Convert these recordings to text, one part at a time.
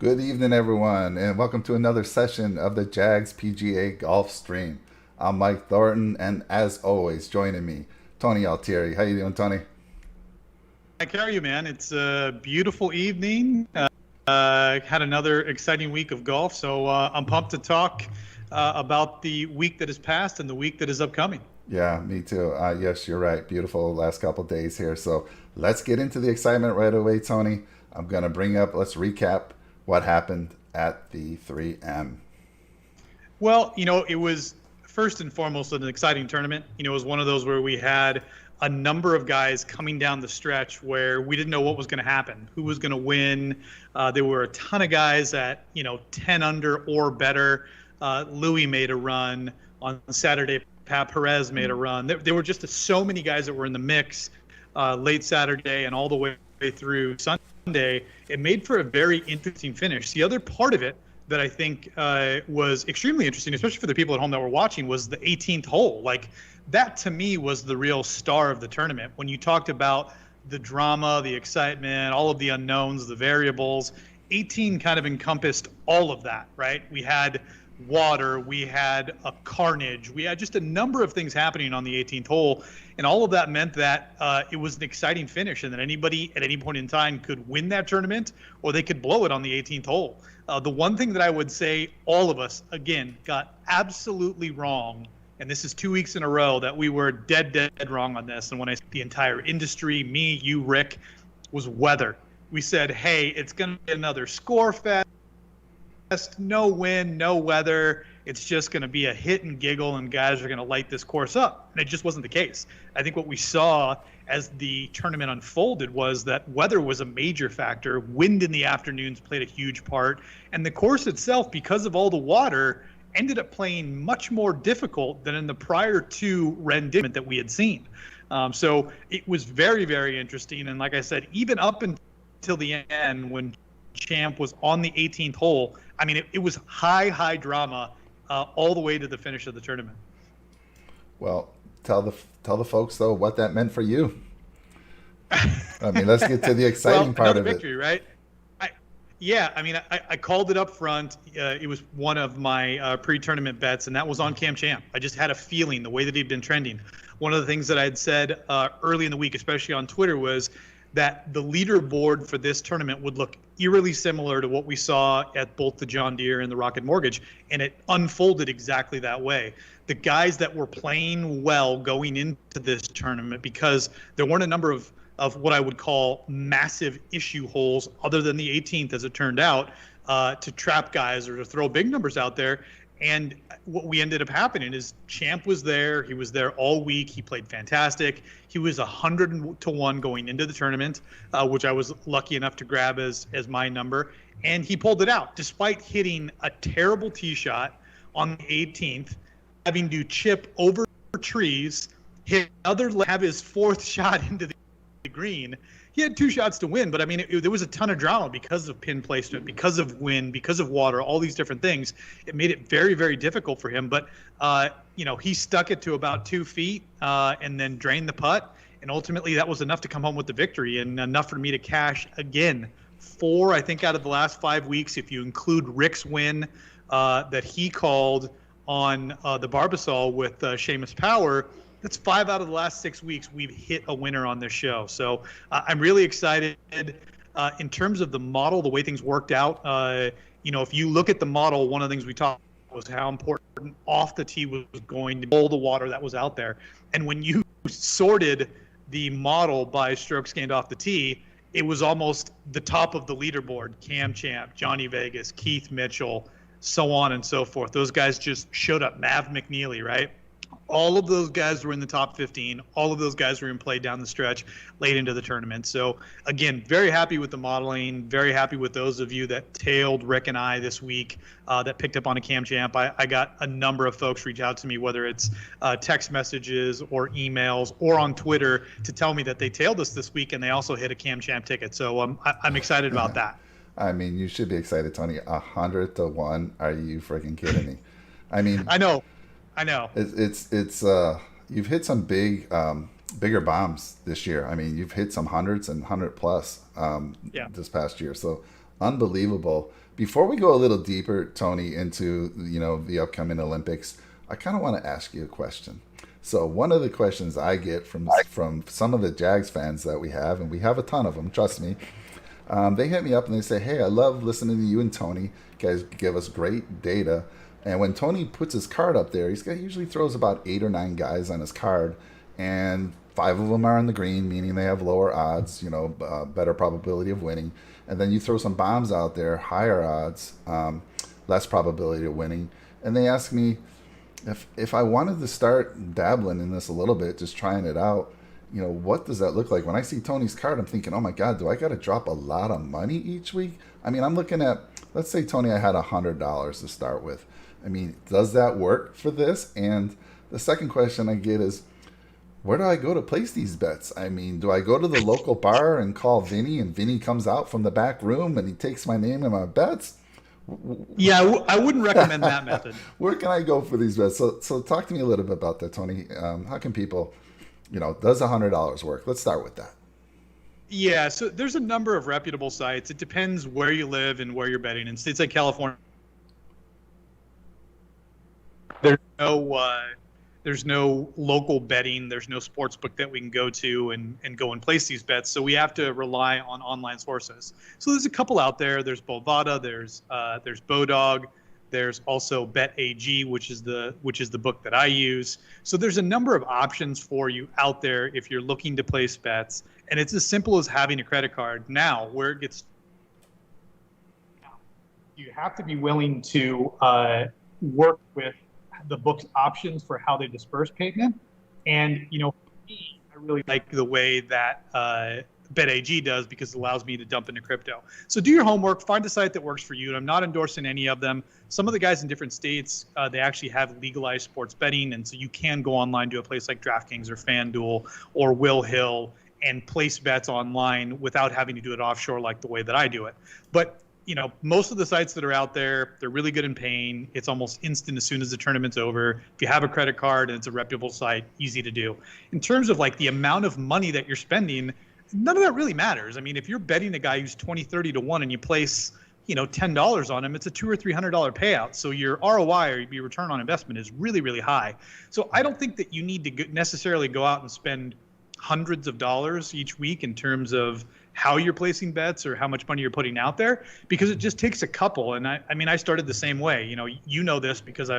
Good evening, everyone, and welcome to another session of the JAGS PGA Golf Stream. I'm Mike Thornton, and as always, joining me, Tony Altieri. How you doing, Tony? Mike, how are you, man? It's a beautiful evening. Had another exciting week of golf, so I'm pumped to talk about the week that has passed and the week that is upcoming. Yeah, me too. Yes, you're right. Beautiful last couple days here. So let's get into the excitement right away, Tony. I'm going to let's recap what happened at the 3M. Well, it was first and foremost an exciting tournament. It was one of those where we had a number of guys coming down the stretch where we didn't know what was going to happen, who was going to win. There were a ton of guys at, 10 under or better. Louis made a run on Saturday. Pat Perez made a run. There were just so many guys that were in the mix late Saturday and all the way through Sunday. It made for a very interesting finish. The other part of it that I think was extremely interesting, especially for the people at home that were watching, was the 18th hole. Like, that to me was the real star of the tournament. When you talked about the drama, the excitement, all of the unknowns, the variables, 18 kind of encompassed all of that, right? We had water, we had a carnage, we had just a number of things happening on the 18th hole, and all of that meant that it was an exciting finish, and that anybody at any point in time could win that tournament or they could blow it on the 18th hole. The one thing that I would say all of us, again, got absolutely wrong, and this is 2 weeks in a row that we were dead wrong on this, and when I say the entire industry, me, you, Rick, was weather. We said, hey, it's going to be another score fest, no wind, no weather. It's just going to be a hit and giggle, and guys are going to light this course up. And it just wasn't the case. I think what we saw as the tournament unfolded was that weather was a major factor. Wind in the afternoons played a huge part. And the course itself, because of all the water, ended up playing much more difficult than in the prior two renditions that we had seen. So it was very, very interesting. And like I said, even up until the end, when Champ was on the 18th hole, I mean, it was high drama all the way to the finish of the tournament. Well, tell the folks though what that meant for you. I mean, let's get to the Well, exciting part another of it. victory, right? Yeah, I mean, I called it up front. It was one of my pre-tournament bets, and that was on Cam Champ. I just had a feeling the way that he'd been trending. One of the things that I had said early in the week, especially on Twitter, was that the leaderboard for this tournament would look eerily similar to what we saw at both the John Deere and the Rocket Mortgage, and it unfolded exactly that way. The guys that were playing well going into this tournament, because there weren't a number of what I would call massive issue holes other than the 18th, as it turned out, to trap guys or to throw big numbers out there. And what we ended up happening is Champ was there. He was there all week. He played fantastic. He was 100-1 going into the tournament, which I was lucky enough to grab as my number. And he pulled it out despite hitting a terrible tee shot on the 18th, having to chip over trees, have his fourth shot into the green. He had two shots to win, but I mean, there was a ton of drama because of pin placement, because of wind, because of water, all these different things. It made it very, very difficult for him. But, he stuck it to about 2 feet and then drained the putt. And ultimately, that was enough to come home with the victory and enough for me to cash again. 4, I think, out of the last 5 weeks, if you include Rick's win that he called on the Barbasol with Seamus Power. That's 5 out of the last 6 weeks we've hit a winner on this show. So I'm really excited. In terms of the model, the way things worked out, if you look at the model, one of the things we talked about was how important off the tee was going to pull the water that was out there. And when you sorted the model by strokes gained off the tee, it was almost the top of the leaderboard. Cam Champ, Johnny Vegas, Keith Mitchell, so on and so forth. Those guys just showed up. Mav McNeely, right? All of those guys were in the top 15. All of those guys were in play down the stretch late into the tournament. So, again, very happy with the modeling. Very happy with those of you that tailed Rick and I this week that picked up on a Cam Champ. I got a number of folks reach out to me, whether it's text messages or emails or on Twitter, to tell me that they tailed us this week and they also hit a Cam Champ ticket. So I'm excited about that. I mean, you should be excited, Tony. 100-1. Are you freaking kidding me? I mean, I know. it's you've hit some bigger bombs this year. I mean, you've hit some hundreds and 100 plus Yeah. this past year. So Unbelievable. Before we go a little deeper, Tony, into the upcoming Olympics, I kind of want to ask you a question. So one of the questions I get from some of the Jags fans that we have, and we have a ton of them, trust me, they hit me up and they say, "Hey, I love listening to you and Tony. You guys give us great data." And when Tony puts his card up there, he usually throws about 8 or 9 guys on his card, and 5 of them are on the green, meaning they have lower odds, better probability of winning. And then you throw some bombs out there, higher odds, less probability of winning. And they ask me if I wanted to start dabbling in this a little bit, just trying it out. What does that look like? When I see Tony's card, I'm thinking, oh my God, do I got to drop a lot of money each week? I mean, I'm looking at, let's say, Tony, I had $100 to start with. I mean, does that work for this? And the second question I get is, where do I go to place these bets? I mean, do I go to the local bar and call Vinny, and Vinny comes out from the back room and he takes my name and my bets? Yeah, I wouldn't recommend that method. Where can I go for these bets? So talk to me a little bit about that, Tony. How can people, does $100 work? Let's start with that. Yeah, so there's a number of reputable sites. It depends where you live and where you're betting. In states like California, there's no local betting. There's no sports book that we can go to and go and place these bets. So we have to rely on online sources. So there's a couple out there. There's Bovada. There's Bodog. There's also BetAG, which is the book that I use. So there's a number of options for you out there if you're looking to place bets. And it's as simple as having a credit card. Now, where it gets, you have to be willing to work with the book's options for how they disperse payment. And, for me, I really like the way that BetAG does, because it allows me to dump into crypto. So do your homework, find a site that works for you. And I'm not endorsing any of them. Some of the guys in different states, they actually have legalized sports betting. And so you can go online to a place like DraftKings or FanDuel or Will Hill and place bets online without having to do it offshore like the way that I do it. But most of the sites that are out there, they're really good in paying. It's almost instant as soon as the tournament's over. If you have a credit card and it's a reputable site, easy to do. In terms of like the amount of money that you're spending, none of that really matters. I mean, if you're betting a guy who's 20, 30 to 1 and you place, $10 on him, it's a $200 or $300 payout. So your ROI, or your return on investment, is really, really high. So I don't think that you need to necessarily go out and spend hundreds of dollars each week in terms of how you're placing bets or how much money you're putting out there, because it just takes a couple. And I started the same way. You know this because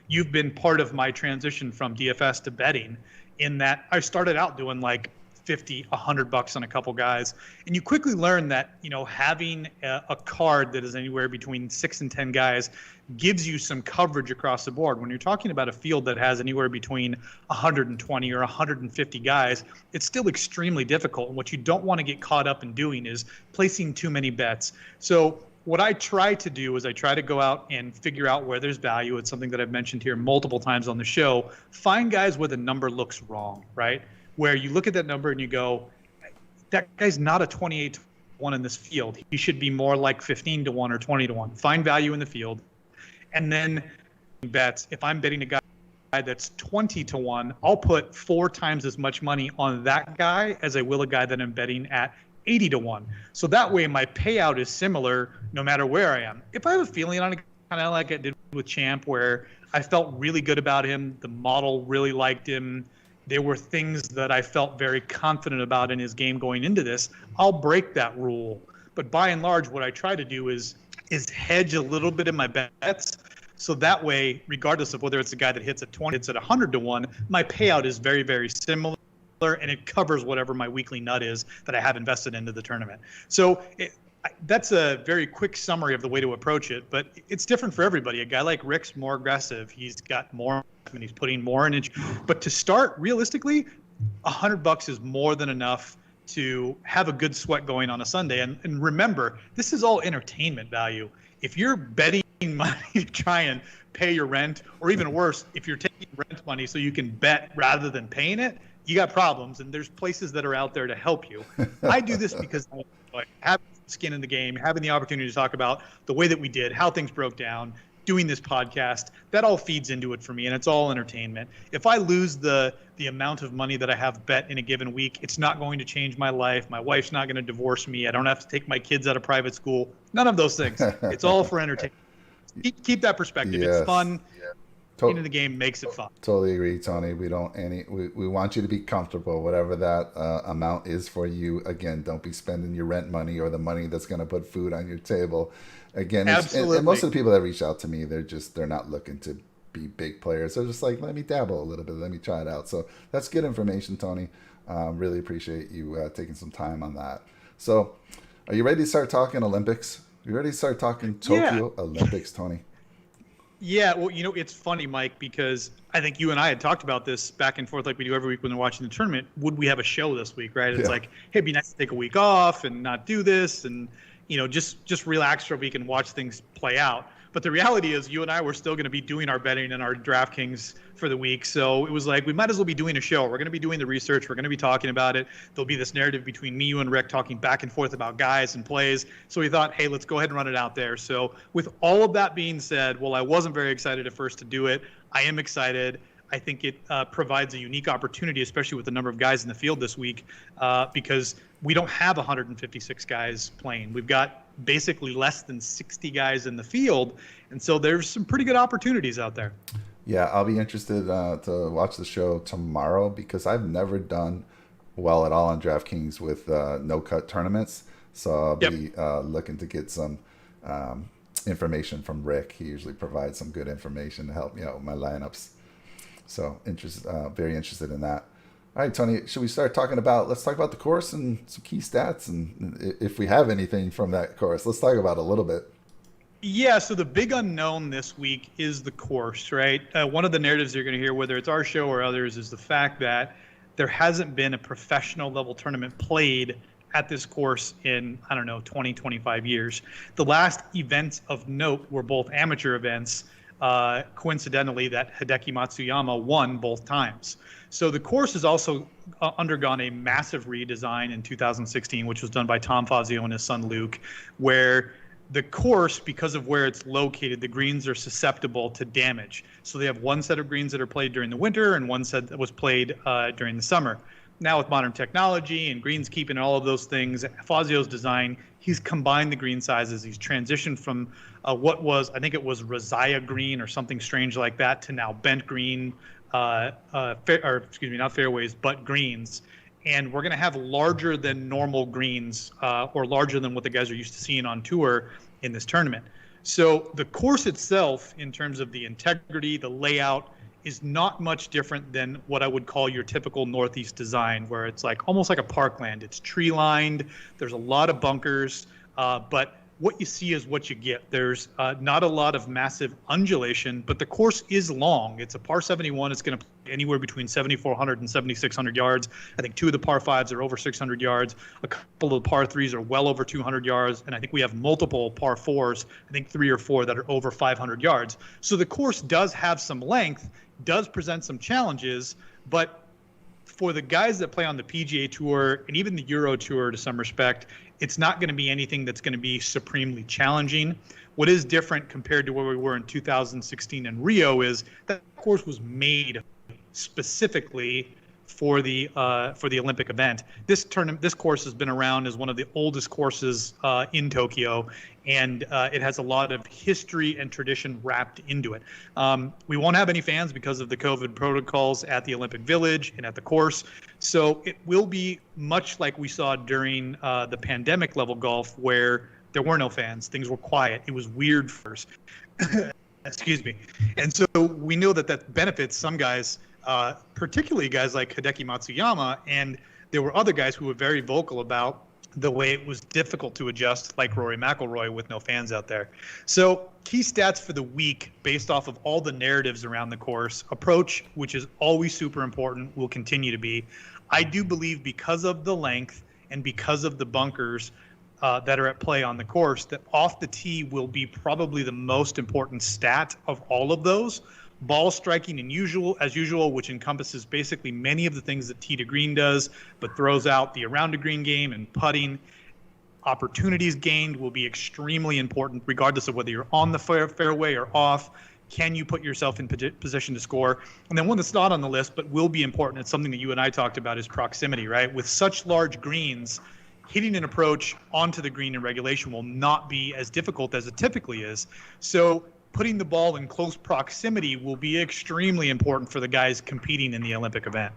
you've been part of my transition from DFS to betting, in that I started out doing like $50, $100 on a couple guys. And you quickly learn that, having a card that is anywhere between 6 and 10 guys gives you some coverage across the board. When you're talking about a field that has anywhere between 120 or 150 guys, it's still extremely difficult. And what you don't want to get caught up in doing is placing too many bets. So what I try to do is I try to go out and figure out where there's value. It's something that I've mentioned here multiple times on the show. Find guys where the number looks wrong, right? Where you look at that number and you go, that guy's not a 28 to 1 in this field. He should be more like 15 to 1 or 20 to 1. Find value in the field. And then bets, if I'm betting a guy that's 20 to 1, I'll put 4 times as much money on that guy as I will a guy that I'm betting at 80 to 1. So that way my payout is similar no matter where I am. If I have a feeling on a, kind of like I did with Champ, where I felt really good about him, the model really liked him, there were things that I felt very confident about in his game going into this, I'll break that rule. But by and large, what I try to do is hedge a little bit in my bets. So that way, regardless of whether it's a guy that hits at 20, hits at 100 to 1, my payout is very, very similar, and it covers whatever my weekly nut is that I have invested into the tournament. So that's a very quick summary of the way to approach it, but it's different for everybody. A guy like Rick's more aggressive. He's got more, and he's putting more in it. But to start, realistically, $100 is more than enough to have a good sweat going on a Sunday. And remember, this is all entertainment value. If you're betting money to try and pay your rent, or even worse, if you're taking rent money so you can bet rather than paying it, you got problems. And there's places that are out there to help you. I do this because I have skin in the game, having the opportunity to talk about the way that we did, how things broke down, doing this podcast, that all feeds into it for me, and it's all entertainment. If I lose the amount of money that I have bet in a given week, it's not going to change my life. My wife's not going to divorce me. I don't have to take my kids out of private school. None of those things. It's all for entertainment. Keep that perspective. Yes. It's fun. Into the game makes it fun. Totally agree, Tony. We want you to be comfortable, whatever that amount is for you. Again, don't be spending your rent money or the money that's going to put food on your table. Again, and most of the people that reach out to me, they're not looking to be big players. They're just like, let me dabble a little bit, let me try it out. So that's good information, Tony. Really appreciate you taking some time on that. So, are you ready to start talking Olympics? You ready to start talking Tokyo Olympics, Tony? Yeah, well, it's funny, Mike, because I think you and I had talked about this back and forth like we do every week when we're watching the tournament. Would we have a show this week, right? It's like, hey, it'd be nice to take a week off and not do this and, just relax for a week and watch things play out. But the reality is you and I were still going to be doing our betting and our DraftKings for the week. So it was like, we might as well be doing a show. We're going to be doing the research. We're going to be talking about it. There'll be this narrative between me, you, and Rick talking back and forth about guys and plays. So we thought, hey, let's go ahead and run it out there. So with all of that being said, well, I wasn't very excited at first to do it. I am excited. I think it provides a unique opportunity, especially with the number of guys in the field this week, because we don't have 156 guys playing. We've got basically less than 60 guys in the field, and so there's some pretty good opportunities out there. Yeah, I'll be interested to watch the show tomorrow because I've never done well at all on DraftKings with no-cut tournaments. So I'll be looking to get some information from Rick. He usually provides some good information to help me out with my lineups. So very interested in that. All right, Tony, should we start let's talk about the course and some key stats, and if we have anything from that course, let's talk about it a little bit. Yeah, so the big unknown this week is the course, right? One of the narratives you're going to hear, whether it's our show or others, is the fact that there hasn't been a professional level tournament played at this course in, 20, 25 years. The last events of note were both amateur events, coincidentally, that Hideki Matsuyama won both times. So the course has also undergone a massive redesign in 2016, which was done by Tom Fazio and his son Luke, where the course, because of where it's located, the greens are susceptible to damage. So they have one set of greens that are played during the winter and one set that was played during the summer. Now with modern technology and greenskeeping and all of those things, Fazio's design, he's combined the green sizes. He's transitioned from what was, I think it was Rosaya green or something strange like that, to now bent green, not fairways, but greens. And we're going to have larger than normal greens, or larger than what the guys are used to seeing on tour in this tournament. So the course itself, in terms of the integrity, the layout, is not much different than what I would call your typical Northeast design, where it's like almost like a parkland. It's tree lined. There's a lot of bunkers, but what you see is what you get. There's not a lot of massive undulation, but the course is long. It's a par 71. It's going to play anywhere between 7,400 and 7,600 yards. I think two of the par 5s are over 600 yards. A couple of the par 3s are well over 200 yards. And I think we have multiple par 4s, I think 3 or 4 that are over 500 yards. So the course does have some length, does present some challenges, but for the guys that play on the PGA Tour and even the Euro Tour to some respect, it's not going to be anything that's going to be supremely challenging. What is different compared to where we were in 2016 in Rio is that course was made specifically for the Olympic event. This course has been around as one of the oldest courses in Tokyo, and it has a lot of history and tradition wrapped into it. We won't have any fans because of the COVID protocols at the Olympic Village and at the course, so it will be much like we saw during the pandemic level golf, where there were no fans. Things were quiet. It was weird first. Excuse me. And so we know that benefits some guys, particularly guys like Hideki Matsuyama, and there were other guys who were very vocal about the way it was difficult to adjust, like Rory McIlroy, with no fans out there. So key stats for the week based off of all the narratives around the course. Approach, which is always super important, will continue to be. I do believe because of the length and because of the bunkers that are at play on the course, that off the tee will be probably the most important stat of all of those. Ball striking as usual, which encompasses basically many of the things that tee to green does, but throws out the around to green game and putting. Opportunities gained will be extremely important, regardless of whether you're on the fairway or off. Can you put yourself in position to score? And then one that's not on the list, but will be important, it's something that you and I talked about, is proximity, right? With such large greens, hitting an approach onto the green in regulation will not be as difficult as it typically is. So putting the ball in close proximity will be extremely important for the guys competing in the Olympic event.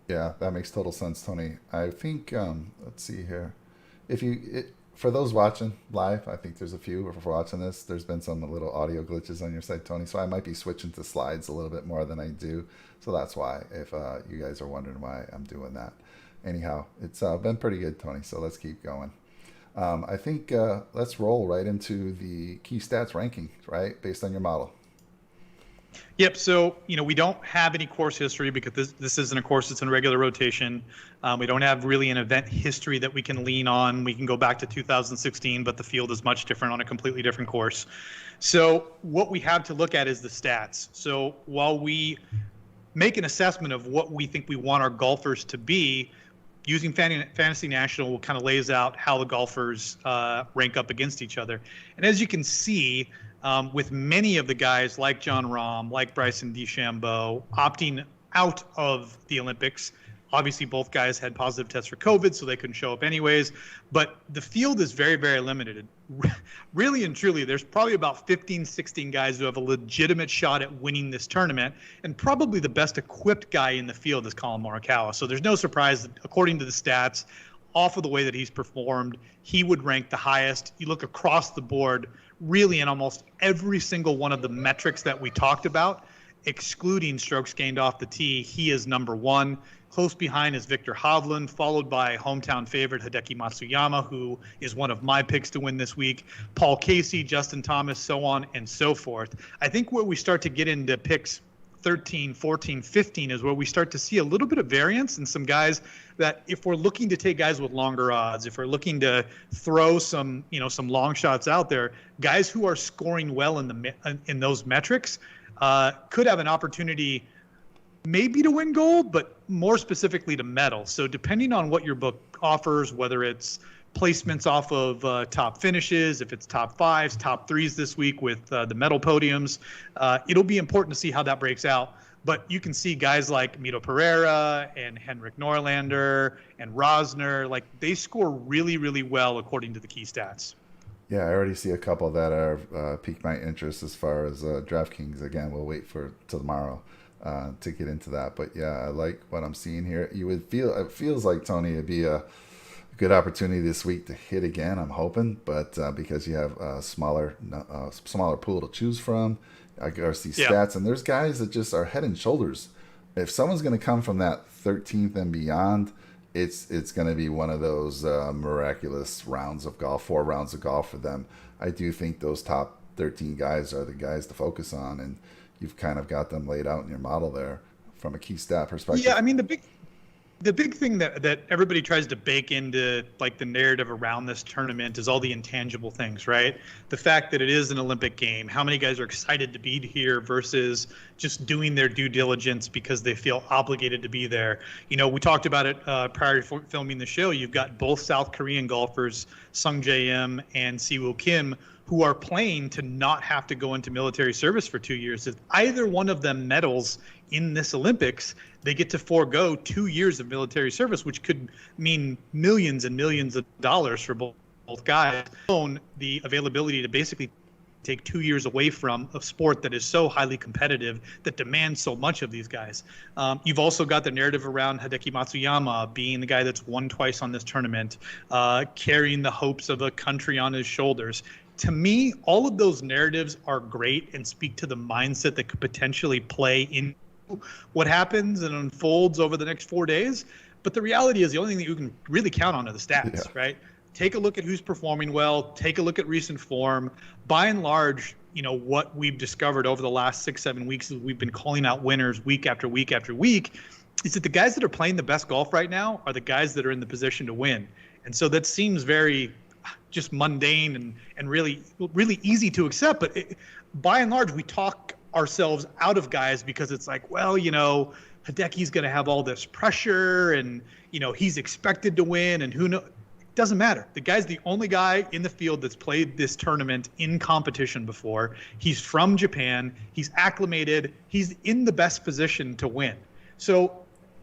Yeah, that makes total sense, Tony. I think let's see here. If you for those watching live, I think there's a few. If we're watching this, there's been some little audio glitches on your side, Tony. So I might be switching to slides a little bit more than I do. So that's why. If you guys are wondering why I'm doing that, anyhow, it's been pretty good, Tony. So let's keep going. I think let's roll right into the key stats ranking, right, based on your model. Yep. So, we don't have any course history because this isn't a course that's in regular rotation. We don't have really an event history that we can lean on. We can go back to 2016, but the field is much different on a completely different course. So what we have to look at is the stats. So while we make an assessment of what we think we want our golfers to be, using Fantasy National kind of lays out how the golfers rank up against each other. And as you can see, with many of the guys like Jon Rahm, like Bryson DeChambeau, opting out of the Olympics. Obviously, both guys had positive tests for COVID, so they couldn't show up anyways. But the field is very, very limited. Really and truly, there's probably about 15, 16 guys who have a legitimate shot at winning this tournament. And probably the best equipped guy in the field is Collin Morikawa. So there's no surprise that, according to the stats, off of the way that he's performed, he would rank the highest. You look across the board, really in almost every single one of the metrics that we talked about, excluding strokes gained off the tee, he is number one. Close behind is Victor Hovland, followed by hometown favorite Hideki Matsuyama, who is one of my picks to win this week, Paul Casey, Justin Thomas, so on and so forth. I think where we start to get into picks 13, 14, 15 is where we start to see a little bit of variance in some guys that, if we're looking to take guys with longer odds, if we're looking to throw some long shots out there, guys who are scoring well in those metrics could have an opportunity maybe to win gold, but more specifically to medal. So depending on what your book offers, whether it's placements off of top finishes, if it's top fives, top threes this week with the medal podiums, it'll be important to see how that breaks out. But you can see guys like Mito Pereira and Henrik Norlander and Rosner, like they score really, really well according to the key stats. Yeah, I already see a couple that are piqued my interest as far as DraftKings. Again, we'll wait for till tomorrow to get into that. But yeah, I like what I'm seeing here. It feels like, Tony, it'd be a good opportunity this week to hit again, I'm hoping, but because you have a smaller pool to choose from, I gotta see stats, and there's guys that just are head and shoulders. If someone's going to come from that 13th and beyond, it's going to be one of those miraculous rounds of golf, 4 rounds of golf for them. I do think those top 13 guys are the guys to focus on, and you've kind of got them laid out in your model there from a key stat perspective. Yeah, I mean, the big thing that everybody tries to bake into like the narrative around this tournament is all the intangible things, right? The fact that it is an Olympic game, how many guys are excited to be here versus just doing their due diligence because they feel obligated to be there. We talked about it prior to filming the show. You've got both South Korean golfers, Sung Jae-im and Siwoo Kim, who are playing to not have to go into military service for 2 years. If either one of them medals in this Olympics, they get to forego 2 years of military service, which could mean millions and millions of dollars for both guys. The availability to basically take 2 years away from a sport that is so highly competitive, that demands so much of these guys. You've also got the narrative around Hideki Matsuyama being the guy that's won twice on this tournament, carrying the hopes of a country on his shoulders. To me, all of those narratives are great and speak to the mindset that could potentially play in what happens and unfolds over the next 4 days. But the reality is the only thing that you can really count on are the stats, right? Take a look at who's performing well. Take a look at recent form. By and large, what we've discovered over the last 6-7 weeks as we've been calling out winners week after week after week is that the guys that are playing the best golf right now are the guys that are in the position to win. And so that seems very just mundane and really, really easy to accept. But by and large, we talk ourselves out of guys because it's like, well, Hideki's going to have all this pressure and, he's expected to win and who knows. Doesn't matter. The guy's the only guy in the field that's played this tournament in competition before. He's from Japan. He's acclimated. He's in the best position to win. So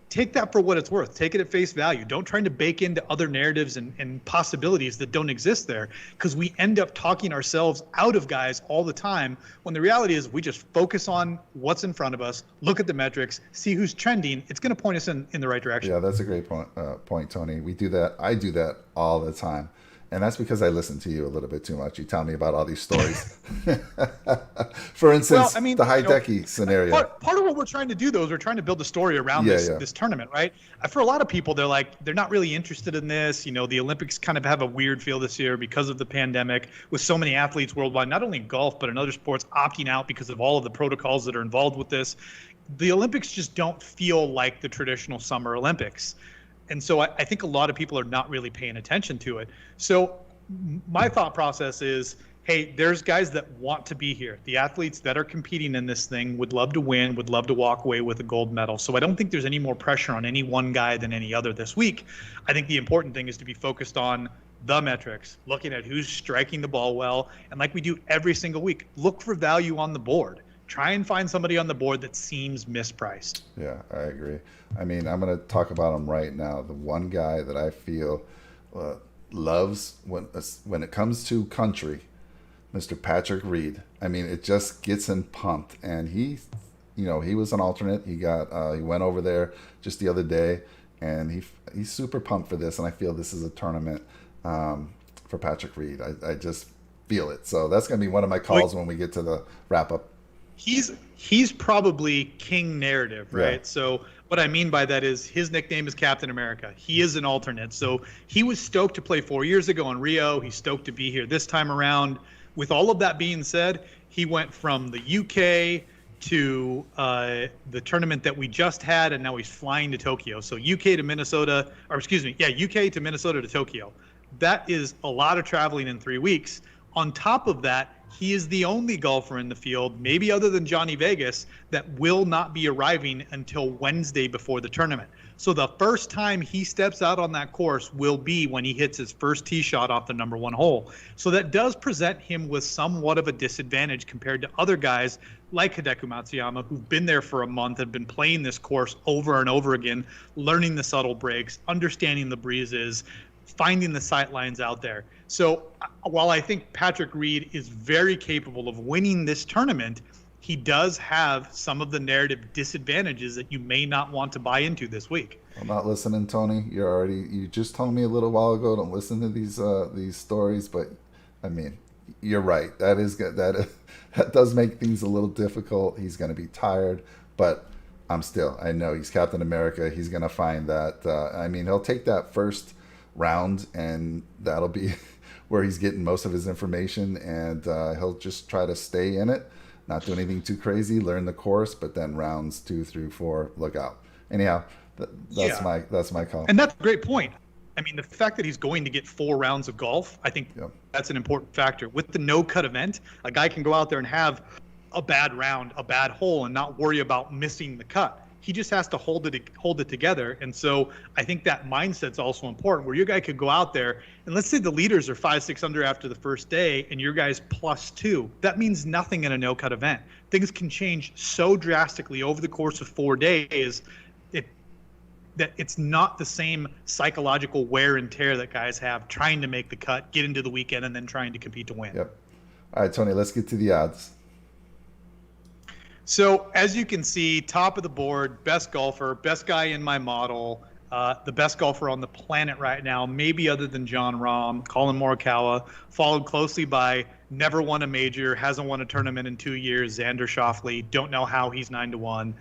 take that for what it's worth. Take it at face value. Don't try to bake into other narratives and possibilities that don't exist there, because we end up talking ourselves out of guys all the time, when the reality is we just focus on what's in front of us, look at the metrics, see who's trending. It's going to point us in the right direction. Yeah, that's a great point, Tony. We do that. I do that all the time. And that's because I listen to you a little bit too much. You tell me about all these stories. For instance, the Hideki scenario. Part of what we're trying to do, though, is we're trying to build a story around this tournament, right? For a lot of people, they're not really interested in this. The Olympics kind of have a weird feel this year because of the pandemic, with so many athletes worldwide, not only in golf, but in other sports, opting out because of all of the protocols that are involved with this. The Olympics just don't feel like the traditional Summer Olympics. And so I think a lot of people are not really paying attention to it. So my thought process is, hey, there's guys that want to be here. The athletes that are competing in this thing would love to win, would love to walk away with a gold medal. So I don't think there's any more pressure on any one guy than any other this week. I think the important thing is to be focused on the metrics, looking at who's striking the ball well. And like we do every single week, look for value on the board. Try and find somebody on the board that seems mispriced. Yeah, I agree. I mean, I'm going to talk about him right now. The one guy that I feel loves when it comes to country, Mr. Patrick Reed. I mean, it just gets him pumped. And he was an alternate. He went over there just the other day, and he's super pumped for this. And I feel this is a tournament for Patrick Reed. I just feel it. So that's going to be one of my calls when we get to the wrap up. He's probably king narrative, right? Yeah. So what I mean by that is his nickname is Captain America. He is an alternate. So he was stoked to play 4 years ago in Rio. He's stoked to be here this time around. With all of that being said, he went from the UK to the tournament that we just had, and now he's flying to Tokyo. So UK to Minnesota to Tokyo. That is a lot of traveling in 3 weeks. On top of that, he is the only golfer in the field, maybe other than Johnny Vegas, that will not be arriving until Wednesday before the tournament. So the first time he steps out on that course will be when he hits his first tee shot off the number 1 hole. So that does present him with somewhat of a disadvantage compared to other guys like Hideki Matsuyama, who've been there for a month and been playing this course over and over again, learning the subtle breaks, understanding the breezes, finding the sight lines out there. So while I think Patrick Reed is very capable of winning this tournament, he does have some of the narrative disadvantages that you may not want to buy into this week. I'm not listening, Tony. You just told me a little while ago, don't listen to these stories, but I mean, you're right. That does make things a little difficult. He's going to be tired, but I know he's Captain America. He's going to find that. He'll take that first round, and that'll be where he's getting most of his information, and he'll just try to stay in it, not do anything too crazy, learn the course, but then rounds 2 through 4, look out. Anyhow, that's my call. And that's a great point. I mean, the fact that he's going to get 4 rounds of golf, I think that's an important factor. With the no-cut event, a guy can go out there and have a bad round, a bad hole, and not worry about missing the cut. He just has to hold it together. And so I think that mindset's also important, where your guy could go out there, and let's say the leaders are 5-6 under after the first day and your guy's +2. That means nothing in a no-cut event. Things can change so drastically over the course of 4 days that it's not the same psychological wear and tear that guys have trying to make the cut, get into the weekend, and then trying to compete to win. Yep. All right, Tony, let's get to the odds. So as you can see, top of the board, best golfer, best guy in my model, the best golfer on the planet right now, maybe other than John Rahm, Colin Morikawa, followed closely by never won a major, hasn't won a tournament in 2 years, Xander Schauffele. Don't know how he's 9-1.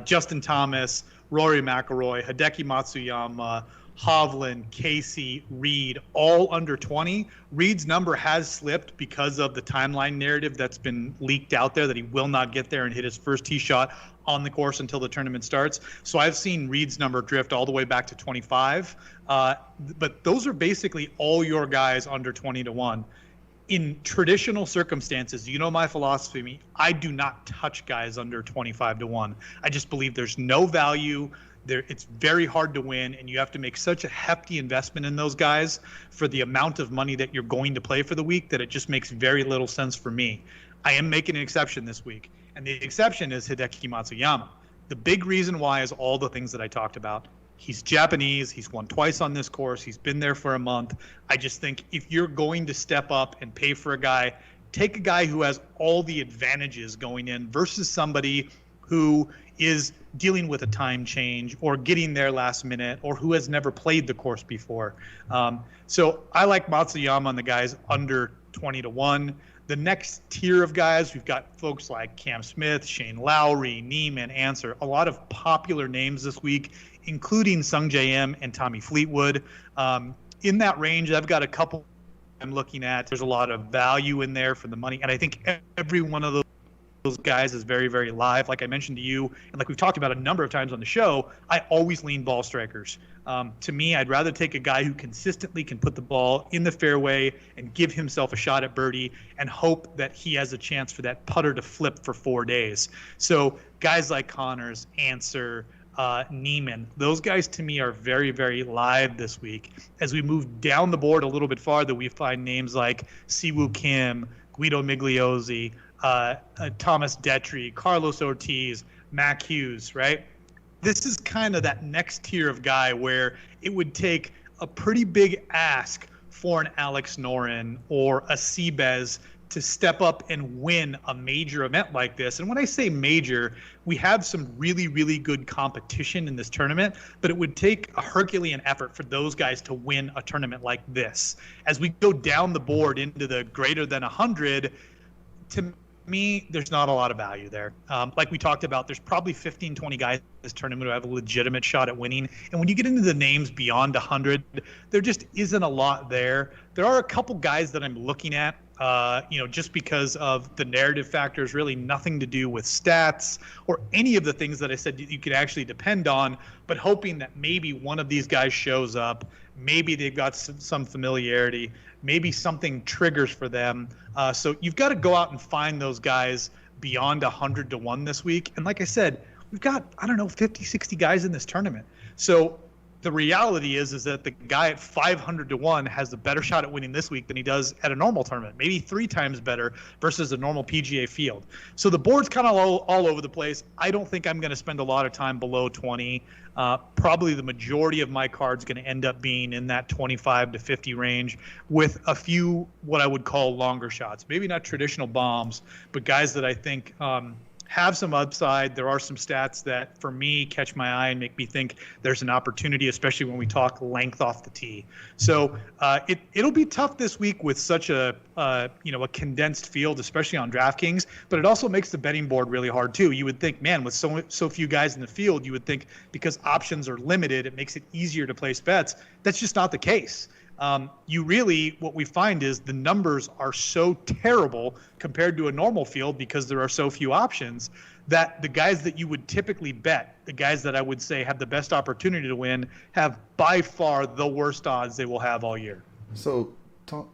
Justin Thomas, Rory McIlroy, Hideki Matsuyama, Hovland, Casey, Reed, all under 20. Reed's number has slipped because of the timeline narrative that's been leaked out there that he will not get there and hit his first tee shot on the course until the tournament starts. So I've seen Reed's number drift all the way back to 25. But those are basically all your guys under 20-1. In traditional circumstances, you know my philosophy, I do not touch guys under 25-1. I just believe there's no value. It's very hard to win, and you have to make such a hefty investment in those guys for the amount of money that you're going to play for the week that it just makes very little sense for me. I am making an exception this week, and the exception is Hideki Matsuyama. The big reason why is all the things that I talked about. He's Japanese. He's won twice on this course. He's been there for a month. I just think if you're going to step up and pay for a guy, take a guy who has all the advantages going in versus somebody who is dealing with a time change or getting there last minute or who has never played the course before. So I like Matsuyama on the guys under 20-1. The next tier of guys, we've got folks like Cam Smith, Shane Lowry, Neiman, Answer, a lot of popular names this week, including Sung J M and Tommy Fleetwood. In that range, I've got a couple I'm looking at. There's a lot of value in there for the money, and I think every one of those guys is very, very live. Like I mentioned to you, and like we've talked about a number of times on the show, I always lean ball strikers. To me, I'd rather take a guy who consistently can put the ball in the fairway and give himself a shot at birdie and hope that he has a chance for that putter to flip for 4 days. So guys like Connors, Answer, Neiman, those guys to me are very, very live this week. As we move down the board a little bit farther, we find names like Siwoo Kim, Guido Migliozzi, Thomas Detry, Carlos Ortiz, Mac Hughes, right? This is kind of that next tier of guy where it would take a pretty big ask for an Alex Noren or a Seabez to step up and win a major event like this. And when I say major, we have some really, really good competition in this tournament, but it would take a Herculean effort for those guys to win a tournament like this. As we go down the board into the greater than 100, to me, there's not a lot of value there. Like we talked about, there's probably 15, 20 guys in this tournament who have a legitimate shot at winning. And when you get into the names beyond 100, there just isn't a lot there. There are a couple guys that I'm looking at, just because of the narrative factors, really nothing to do with stats or any of the things that I said you could actually depend on, but hoping that maybe one of these guys shows up, maybe they've got some familiarity, maybe something triggers for them. So you've got to go out and find those guys beyond 100-1 this week. And like I said, we've got, 50, 60 guys in this tournament. So the reality is that the guy at 500-1 has a better shot at winning this week than he does at a normal tournament, maybe 3 times better versus a normal PGA field. So the board's kind of all over the place. I don't think I'm going to spend a lot of time below 20. Probably the majority of my cards going to end up being in that 25 to 50 range with a few what I would call longer shots. Maybe not traditional bombs, but guys that I think have some upside. There are some stats that, for me, catch my eye and make me think there's an opportunity, especially when we talk length off the tee. So it'll be tough this week with such a condensed field, especially on DraftKings. But it also makes the betting board really hard too. You would think, man, with so few guys in the field, you would think because options are limited, it makes it easier to place bets. That's just not the case. What we find is the numbers are so terrible compared to a normal field because there are so few options that the guys that you would typically bet, the guys that I would say have the best opportunity to win, have by far the worst odds they will have all year. So,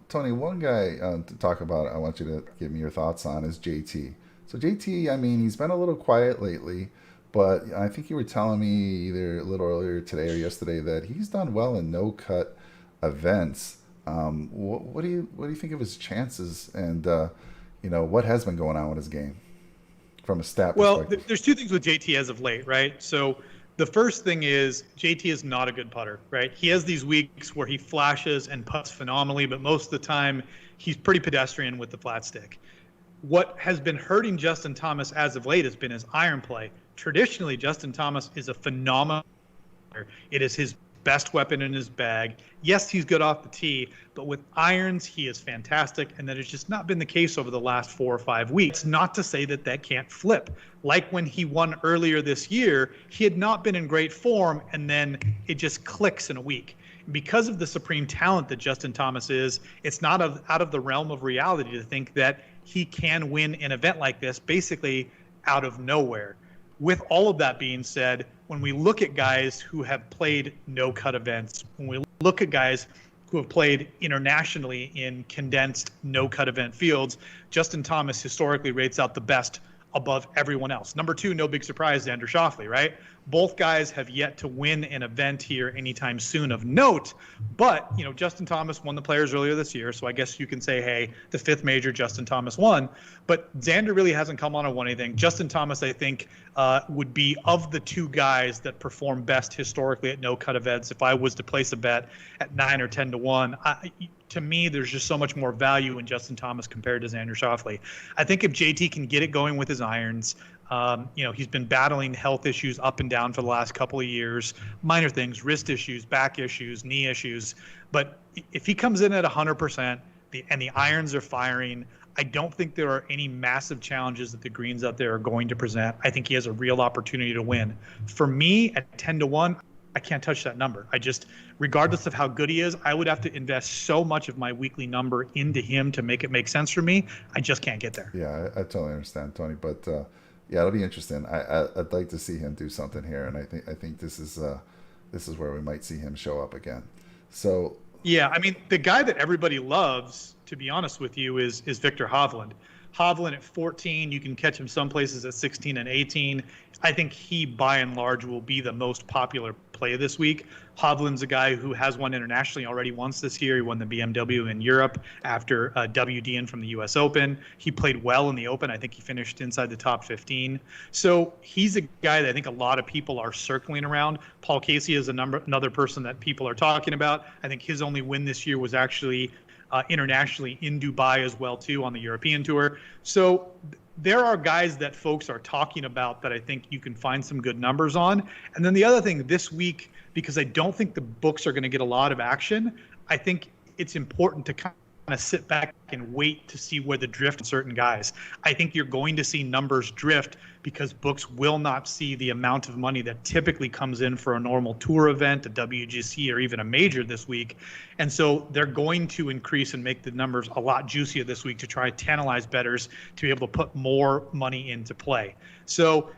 Tony, one guy to talk about, I want you to give me your thoughts on, is JT. So JT, he's been a little quiet lately, but I think you were telling me either a little earlier today or yesterday that he's done well in no-cut events. What do you think of his chances, and what has been going on with his game from a stat perspective? Well, there's 2 things with JT as of late, right? So the first thing is JT is not a good putter, right? He has these weeks where he flashes and putts phenomenally, but most of the time he's pretty pedestrian with the flat stick. What has been hurting Justin Thomas as of late has been his iron play. Traditionally, Justin Thomas is a phenomenal player. It is his best weapon in his bag. Yes, he's good off the tee, but with irons, he is fantastic, and that has just not been the case over the last 4 or 5 weeks. Not to say that can't flip. Like when he won earlier this year, he had not been in great form, and then it just clicks in a week. Because of the supreme talent that Justin Thomas is, it's not out of the realm of reality to think that he can win an event like this basically out of nowhere. With all of that being said, when we look at guys who have played no-cut events, when we look at guys who have played internationally in condensed no-cut event fields, Justin Thomas historically rates out the best above everyone else. Number 2, no big surprise, Xander Schauffele, right? Both guys have yet to win an event here anytime soon of note. But, Justin Thomas won the Players earlier this year, so I guess you can say, hey, the 5th major, Justin Thomas won. But Xander really hasn't come on and won anything. Justin Thomas, I think, would be of the 2 guys that perform best historically at no-cut events. If I was to place a bet at 9 or 10 to 1, to me, there's just so much more value in Justin Thomas compared to Xander Schauffele. I think if JT can get it going with his irons, he's been battling health issues up and down for the last couple of years, minor things, wrist issues, back issues, knee issues. But if he comes in at 100% and the irons are firing, I don't think there are any massive challenges that the greens out there are going to present. I think he has a real opportunity to win. For me, at 10 to 1, I can't touch that number. Regardless of how good he is, I would have to invest so much of my weekly number into him to make it make sense for me. I just can't get there. Yeah, I totally understand, Tony. But yeah, it'll be interesting. I'd like to see him do something here, and I think this is where we might see him show up again. So yeah, the guy that everybody loves, to be honest with you, is Victor Hovland. Hovland at 14, you can catch him some places at 16 and 18. I think he, by and large, will be the most popular play this week. Hovland's a guy who has won internationally already once this year. He won the BMW in Europe after WDing from the U.S. Open. He played well in the Open. I think he finished inside the top 15. So he's a guy that I think a lot of people are circling around. Paul Casey is another person that people are talking about. I think his only win this year was actually internationally in Dubai as well, too, on the European Tour. So there are guys that folks are talking about that I think you can find some good numbers on. And then the other thing this week, because I don't think the books are going to get a lot of action, I think it's important to kind of sit back and wait to see where the drift of certain guys. I think you're going to see numbers drift because books will not see the amount of money that typically comes in for a normal tour event, a WGC, or even a major this week. And so they're going to increase and make the numbers a lot juicier this week to try to tantalize bettors to be able to put more money into play. So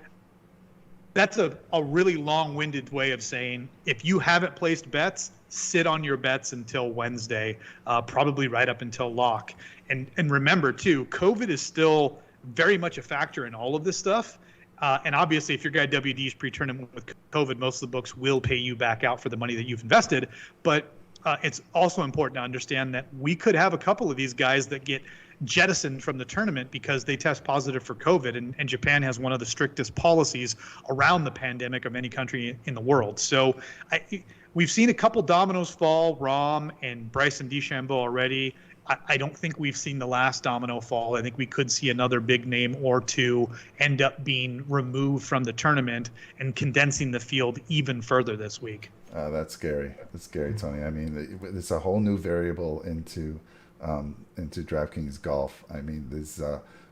that's a really long-winded way of saying if you haven't placed bets, sit on your bets until Wednesday, probably right up until lock. And remember, too, COVID is still very much a factor in all of this stuff. And obviously, if your guy WD's pre-tournament with COVID, most of the books will pay you back out for the money that you've invested. But it's also important to understand that we could have a couple of these guys that get jettisoned from the tournament because they test positive for COVID. And Japan has one of the strictest policies around the pandemic of any country in the world. So we've seen a couple dominoes fall, Rahm and Bryson DeChambeau already. I don't think we've seen the last domino fall. I think we could see another big name or two end up being removed from the tournament and condensing the field even further this week. That's scary. That's scary, Tony. It's a whole new variable into DraftKings golf. There's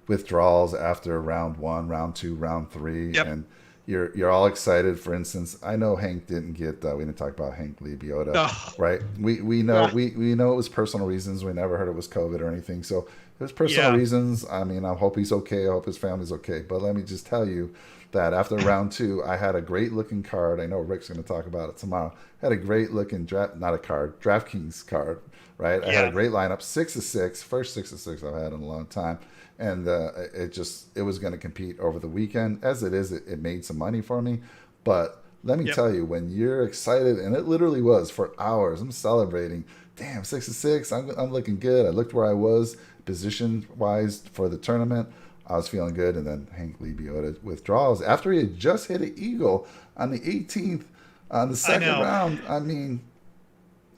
withdrawals after round 1, round 2, round 3, yep. And you're all excited. For instance, I know Hank didn't get. We didn't talk about Hank Lee Biota, right? We know we know it was personal reasons. We never heard it was COVID or anything. So it was personal reasons. I hope he's okay. I hope his family's okay. But let me just tell you that after round 2, I had a great looking card. I know Rick's going to talk about it tomorrow. I had a great looking DraftKings card, right? I had a great lineup, 6 of 6, first 6 of 6 I've had in a long time. And it was going to compete over the weekend. As it is, it made some money for me. But let me tell you, when you're excited, and it literally was for hours, I'm celebrating. Damn, 6 of 6, I'm looking good. I looked where I was position-wise for the tournament. I was feeling good. And then Hank Lee Biota withdrawals after he had just hit an eagle on the 18th on the second round.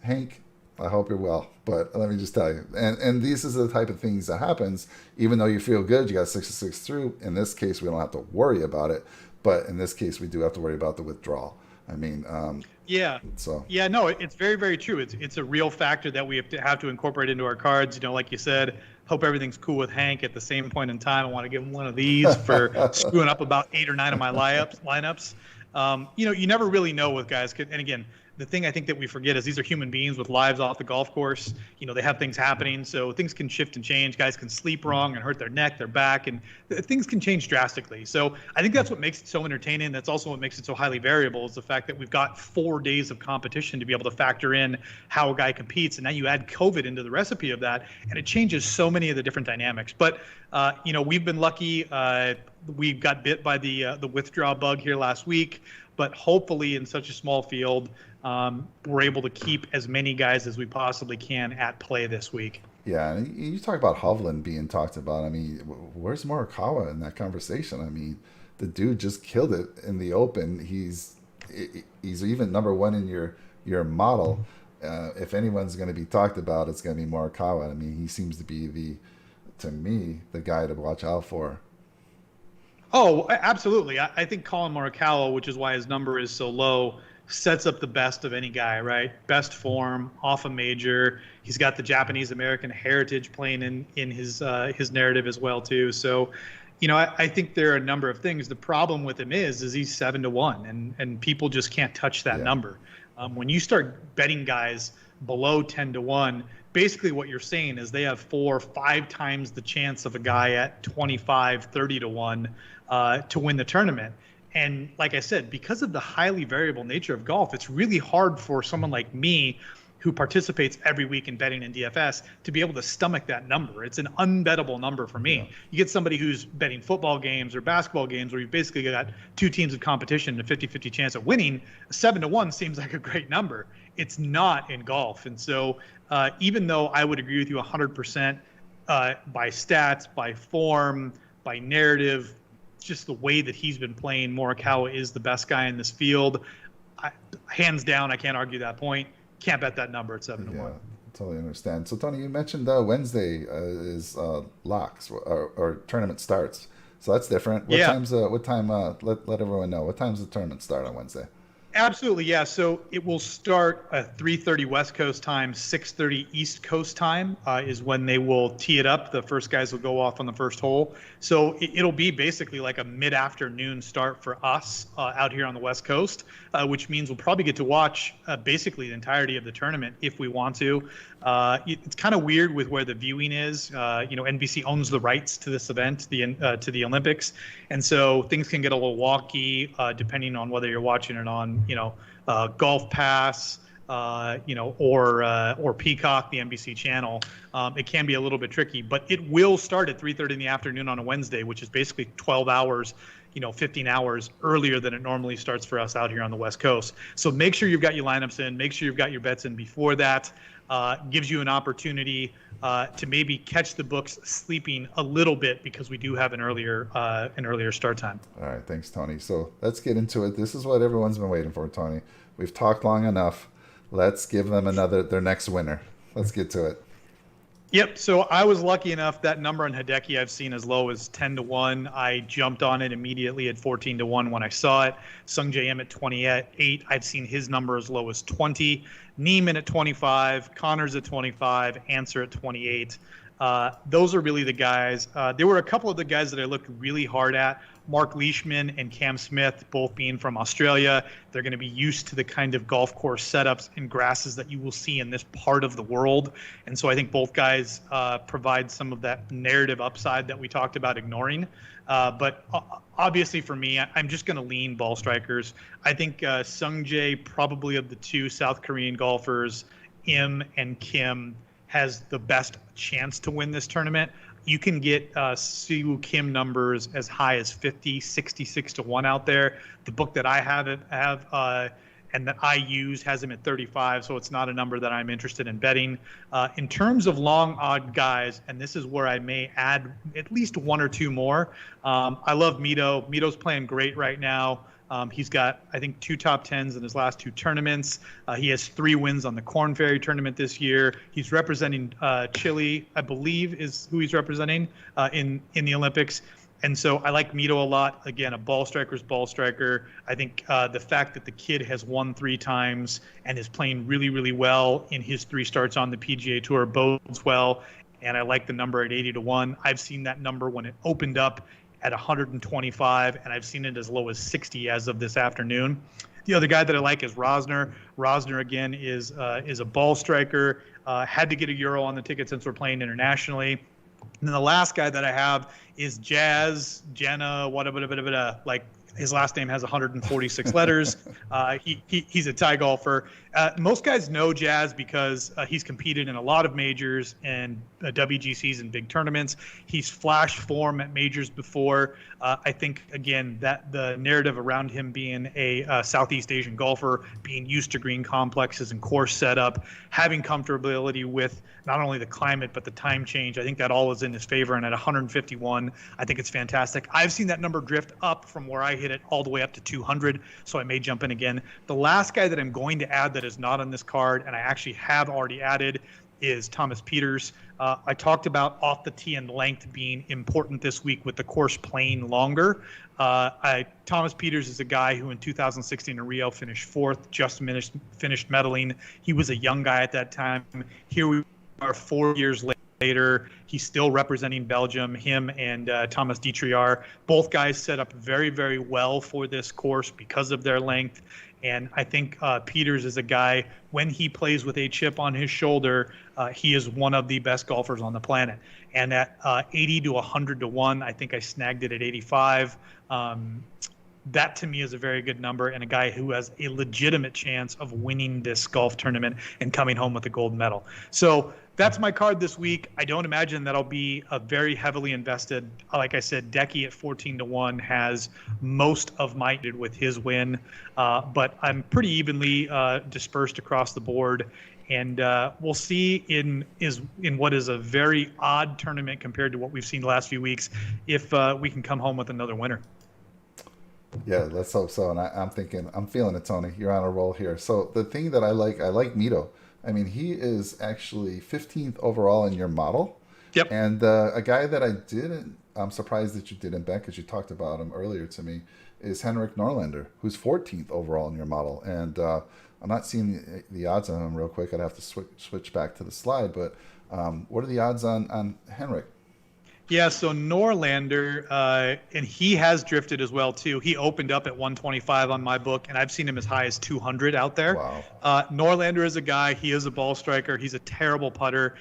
Hank, I hope you're well, but let me just tell you, and this is the type of things that happens. Even though you feel good, you got 6 of 6 through. In this case, we don't have to worry about it, but in this case, we do have to worry about the withdrawal. It's very, very true. It's a real factor that we have to incorporate into our cards. Like you said, hope everything's cool with Hank. At the same point in time, I want to give him one of these for screwing up about 8 or 9 of my lineups. You never really know with guys. And again, the thing I think that we forget is these are human beings with lives off the golf course. They have things happening, so things can shift and change. Guys can sleep wrong and hurt their neck, their back, and things can change drastically. So I think that's what makes it so entertaining. That's also what makes it so highly variable, is the fact that we've got 4 days of competition to be able to factor in how a guy competes. And now you add COVID into the recipe of that, and it changes so many of the different dynamics. But, we've been lucky. We got bit by the withdrawal bug here last week, but hopefully in such a small field, we're able to keep as many guys as we possibly can at play this week. Yeah, and you talk about Hovland being talked about. I mean, where's Morikawa in that conversation? I mean, the dude just killed it in the Open. He's even number one in your model. If anyone's going to be talked about, it's going to be Morikawa. I mean, he seems to be to me, the guy to watch out for. Oh, absolutely. I think Colin Morikawa, which is why his number is so low, sets up the best of any guy, right? Best form, off a major. He's got the Japanese American heritage playing in his narrative as well too. So, I think there are a number of things. The problem with him is he's 7-1, and people just can't touch that number. When you start betting guys below 10-1, basically what you're saying is they have 4 or 5 times the chance of a guy at 25, 30-1 to win the tournament. And like I said, because of the highly variable nature of golf, it's really hard for someone like me, who participates every week in betting in DFS, to be able to stomach that number. It's an unbettable number for me. Yeah. You get somebody who's betting football games or basketball games where you've basically got 2 teams of competition, a 50-50 chance of winning. 7-1 seems like a great number. It's not in golf. And so even though I would agree with you 100% by stats, by form, by narrative, just the way that he's been playing, Morikawa is the best guy in this field. Hands down, I can't argue that point. Can't bet that number at 7-1. Yeah, totally understand. So, Tony, you mentioned Wednesday is locks or tournament starts. So that's different. What time's what time? Let everyone know. What time's the tournament start on Wednesday? Absolutely, yeah. So it will start at 3:30 West Coast time, 6:30 East Coast time is when they will tee it up. The first guys will go off on the first hole. So it'll be basically like a mid-afternoon start for us out here on the West Coast, which means we'll probably get to watch basically the entirety of the tournament if we want to. It's kind of weird with where the viewing is. NBC owns the rights to this event, to the Olympics, and so things can get a little wonky depending on whether you're watching it on Golf Pass, or Peacock, the NBC channel. It can be a little bit tricky, but it will start at 3:30 in the afternoon on a Wednesday, which is basically 12 hours. 15 hours earlier than it normally starts for us out here on the West Coast. So make sure you've got your lineups in. Make sure you've got your bets in before that. Gives you an opportunity to maybe catch the books sleeping a little bit, because we do have an earlier start time. All right, thanks, Tony. So let's get into it. This is what everyone's been waiting for, Tony. We've talked long enough. Let's give them their next winner. Let's get to it. Yep. So I was lucky enough, that number on Hideki I've seen as low as 10-1. I jumped on it immediately at 14-1 when I saw it. Sung J M at 28. I've seen his number as low as 20. Neiman at 25. Connors at 25. Answer at 28. Those are really the guys. There were a couple of the guys that I looked really hard at. Mark Leishman and Cam Smith, both being from Australia. They're going to be used to the kind of golf course setups and grasses that you will see in this part of the world. And so I think both guys provide some of that narrative upside that we talked about ignoring. But obviously for me, I'm just going to lean ball strikers. I think Sung Jae, probably of the 2 South Korean golfers, Im and Kim, has the best chance to win this tournament. You can get Siwoo Kim numbers as high as 50, 66-1 out there. The book that I have and that I use has him at 35, so it's not a number that I'm interested in betting. In terms of long odd guys, and this is where I may add at least 1 or 2 more. I love Mito. Mito's playing great right now. He's got, I think, 2 top 10s in his last 2 tournaments. He has 3 wins on the Korn Ferry tournament this year. He's representing Chile, I believe, is who he's representing in the Olympics. And so I like Mito a lot. Again, a ball striker's ball striker. I think the fact that the kid has won 3 times and is playing really, really well in his 3 starts on the PGA Tour bodes well. And I like the number at 80-1. I've seen that number when it opened up at 125, and I've seen it as low as 60 as of this afternoon. The other guy that I like is Rosner. Rosner again is a ball striker. Had to get a euro on the ticket since we're playing internationally. And then the last guy that I have is Jazz Jenna. Whatever. Like his last name has 146 letters. He's a Thai golfer. Most guys know Jazz because he's competed in a lot of majors and WGCs and big tournaments. He's flashed form at majors before. I think, again, that the narrative around him being a Southeast Asian golfer, being used to green complexes and course setup, having comfortability with not only the climate but the time change, I think that all is in his favor. And at 151, I think it's fantastic. I've seen that number drift up from where I hit it all the way up to 200, so I may jump in again. The last guy that I'm going to add that is not on this card, and I actually have already added, is Thomas Pieters. I talked about off the tee and length being important this week with the course playing longer. Thomas Pieters is a guy who in 2016 in Rio finished fourth, just finished medaling. He was a young guy at that time. Here we are 4 years later. He's still representing Belgium. Him and Thomas Dietriar, both guys set up very, very well for this course because of their length. And I think Pieters is a guy, when he plays with a chip on his shoulder, he is one of the best golfers on the planet. And at 80 to 100 to 1, I think I snagged it at 85. That to me is a very good number, and a guy who has a legitimate chance of winning this golf tournament and coming home with a gold medal. So that's my card this week. I don't imagine that I'll be a very heavily invested. Like I said, Decky at 14 to 1 has most of my with his win, but I'm pretty evenly dispersed across the board. And we'll see in what is a very odd tournament compared to what we've seen the last few weeks, if we can come home with another winner. Yeah, let's hope so. And I'm feeling it, Tony. You're on a roll here. So the thing that I like Mito. I mean, he is actually 15th overall in your model. Yep. And a guy that I'm surprised that you didn't bet because you talked about him earlier to me, is Henrik Norlander, who's 14th overall in your model. And I'm not seeing the odds on him real quick. I'd have to switch back to the slide. But what are the odds on Henrik? Yeah, so Norlander, and he has drifted as well, too. He opened up at 125 on my book, and I've seen him as high as 200 out there. Wow. Norlander is a guy. He is a ball striker. He's a terrible putter.